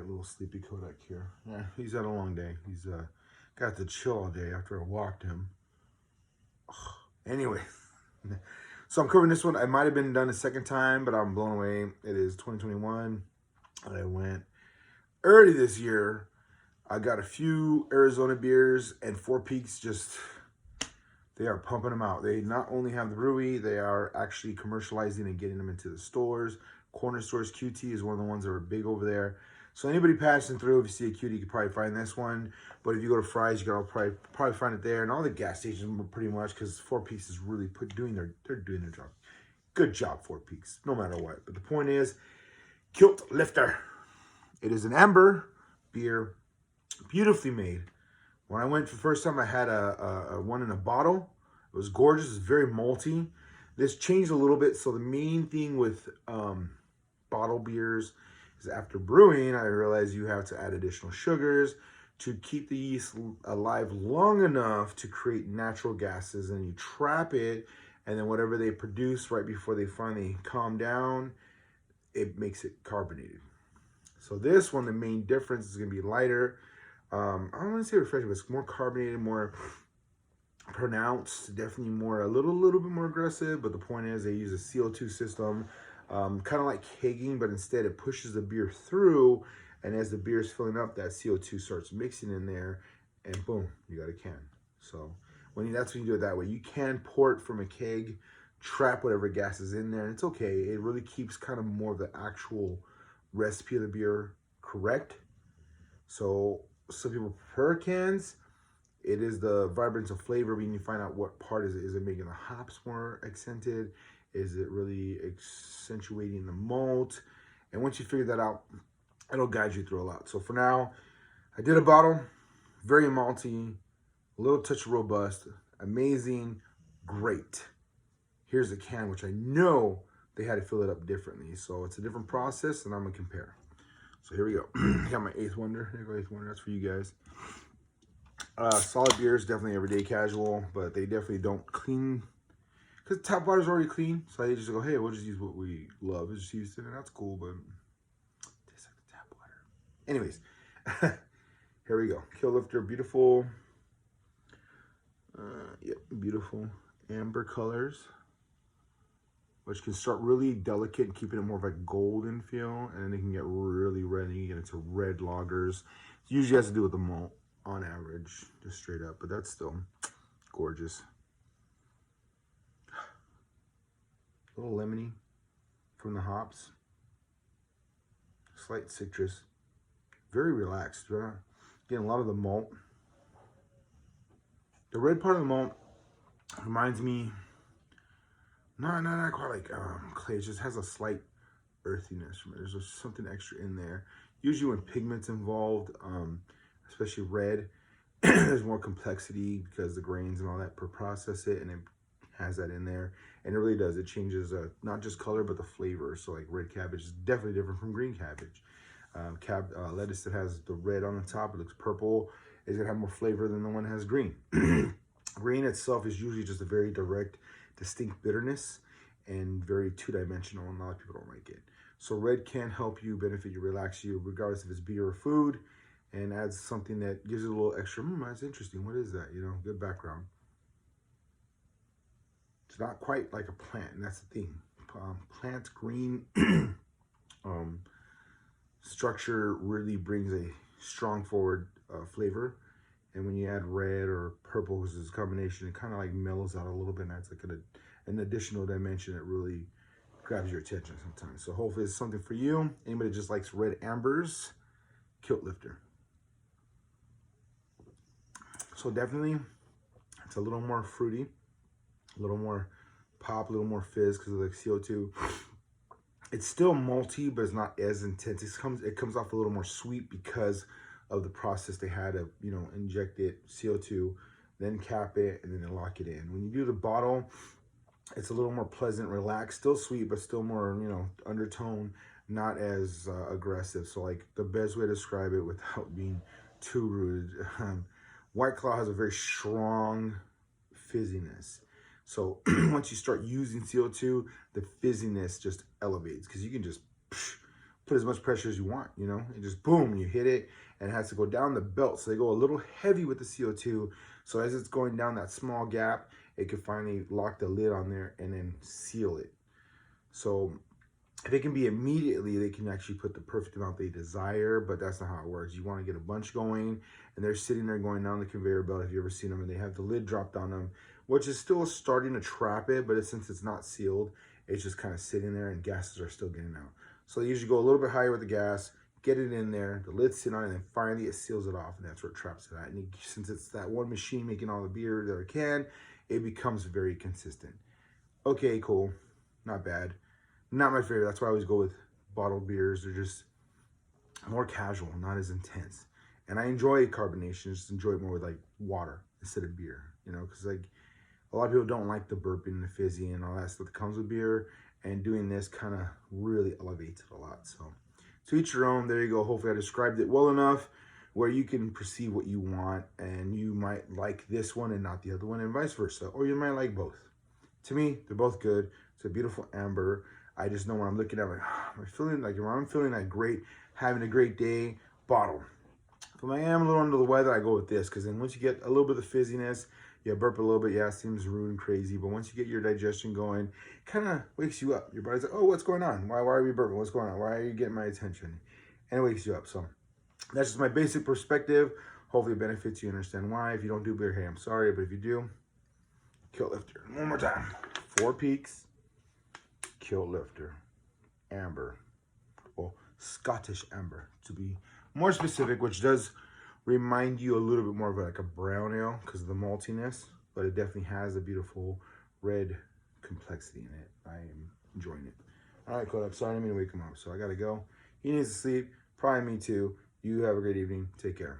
little sleepy Kodak here. Yeah, he's had a long day. He's got to chill all day after I walked him. Anyway, so I'm covering this one. I might have been done a second time, but I'm blown away. It is 2021. And I went early this year. I got a few Arizona beers, and Four Peaks just, they are pumping them out. They not only have the brewery, they are actually commercializing and getting them into the stores. Corner stores. QT is one of the ones that are big over there. So anybody passing through, if you see a QT, you can probably find this one. But if you go to Fry's, you can probably find it there. And all the gas stations pretty much, because Four Peaks is really doing their job. Good job, Four Peaks, no matter what. But the point is, Kilt Lifter. It is an amber beer, beautifully made. When I went for the first time, I had a one in a bottle. It was gorgeous. It's very malty. This changed a little bit. So the main thing with bottle beers is after brewing, I realized you have to add additional sugars to keep the yeast alive long enough to create natural gases. And you trap it, and then whatever they produce right before they finally calm down, it makes it carbonated. So this one, the main difference is going to be lighter. I don't want to say refreshing, but it's more carbonated, more pronounced, definitely more, a little bit more aggressive. But the point is, they use a CO2 system, kind of like kegging, but instead it pushes the beer through, and as the beer is filling up, that CO2 starts mixing in there, and boom, you got a can. So that's when you do it that way. You can pour it from a keg, trap whatever gas is in there, and it's okay. It really keeps kind of more of the actual recipe of the beer correct. So some people prefer cans. It is the vibrance of flavor. We need to find out what part is it. Is it making the hops more accented? Is it really accentuating the malt? And once you figure that out, it'll guide you through a lot. So for now, I did a bottle, very malty, a little touch of robust, amazing, great. Here's a can, which I know they had to fill it up differently. So it's a different process, and I'm gonna compare. So here we go. Got my Eighth Wonder. Here you go, Eighth Wonder. That's for you guys. Solid beers, definitely everyday casual, but they definitely don't clean, because tap water's already clean. So I just go, hey, we'll just use what we love. It's just Houston, and that's cool, but it tastes like the tap water. Anyways, here we go. Kilt Lifter, beautiful. Yep, beautiful amber colors, which can start really delicate and keeping it more of a golden feel, and then it can get really red and you get into red lagers. It usually has to do with the malt on average, just straight up, but that's still gorgeous. A little lemony from the hops, slight citrus, very relaxed. Getting a lot of the malt. The red part of the malt reminds me, not quite like clay. It just has a slight earthiness from it. There's just something extra in there. Usually when pigment's involved, especially red, there's more complexity because the grains and all that process it, and it has that in there. And it really does. It changes not just color, but the flavor. So like red cabbage is definitely different from green cabbage. Lettuce that has the red on the top, it looks purple, is going to have more flavor than the one that has green. Green itself is usually just a very direct, distinct bitterness and very two-dimensional, and a lot of people don't like it. So red can help you, benefit you, relax you, regardless if it's beer or food, and adds something that gives it a little extra, that's interesting, what is that? You know, good background. It's not quite like a plant, and that's the thing. Plant green structure really brings a strong forward flavor. And when you add red or purple, which is a combination, it kind of like mellows out a little bit. And that's like an additional dimension that really grabs your attention sometimes. So hopefully it's something for you. Anybody just likes red ambers, Kilt Lifter. So definitely, it's a little more fruity, a little more pop, a little more fizz because of the CO2. It's still malty, but it's not as intense. It comes off a little more sweet because of the process they had to, inject it, CO2, then cap it, and then lock it in. When you do the bottle, it's a little more pleasant, relaxed, still sweet, but still more, undertone, not as aggressive. So like the best way to describe it without being too rude, White Claw has a very strong fizziness. So once you start using CO2, the fizziness just elevates because you can just put as much pressure as you want, you know, and just boom, you hit it, and it has to go down the belt. So they go a little heavy with the CO2. So as it's going down that small gap, it can finally lock the lid on there and then seal it. So if it can be immediately, they can actually put the perfect amount they desire, but that's not how it works. You want to get a bunch going, and they're sitting there going down the conveyor belt. If you've ever seen them, and they have the lid dropped on them, which is still starting to trap it, but since it's not sealed, it's just kind of sitting there, and gases are still getting out. So they usually go a little bit higher with the gas, get it in there, the lid's sitting on it, and then finally it seals it off, and that's where it traps it at. And since it's that one machine making all the beer that it can, it becomes very consistent. Okay, cool, not bad. Not my favorite. That's why I always go with bottled beers. They're just more casual, not as intense. And I enjoy carbonation, just enjoy it more with like water instead of beer, you know, because like a lot of people don't like the burping and the fizzy and all that stuff that comes with beer. And doing this kind of really elevates it a lot. So to each your own, there you go. Hopefully I described it well enough where you can perceive what you want, and you might like this one and not the other one, and vice versa. Or you might like both. To me, they're both good. It's a beautiful amber. I just know when I'm looking at it, like, I'm feeling like, when I'm feeling like great, having a great day, bottle. If I am a little under the weather, I go with this, because then once you get a little bit of fizziness, you burp a little bit, yeah, it seems rude and crazy, but once you get your digestion going, it kind of wakes you up. Your body's like, oh, what's going on? Why are we burping? What's going on? Why are you getting my attention? And it wakes you up. So that's just my basic perspective. Hopefully it benefits you, understand why. If you don't do beer, hey, I'm sorry, but if you do, Kilt Lifter. One more time. 4 Peaks. Kilt Lifter, amber, or Scottish amber to be more specific, which does remind you a little bit more of like a brown ale because of the maltiness, but it definitely has a beautiful red complexity in it. I am enjoying it. All right, Kodak, sorry, I didn't mean to wake him up, so I gotta go. He needs to sleep, probably me too. You have a great evening. Take care.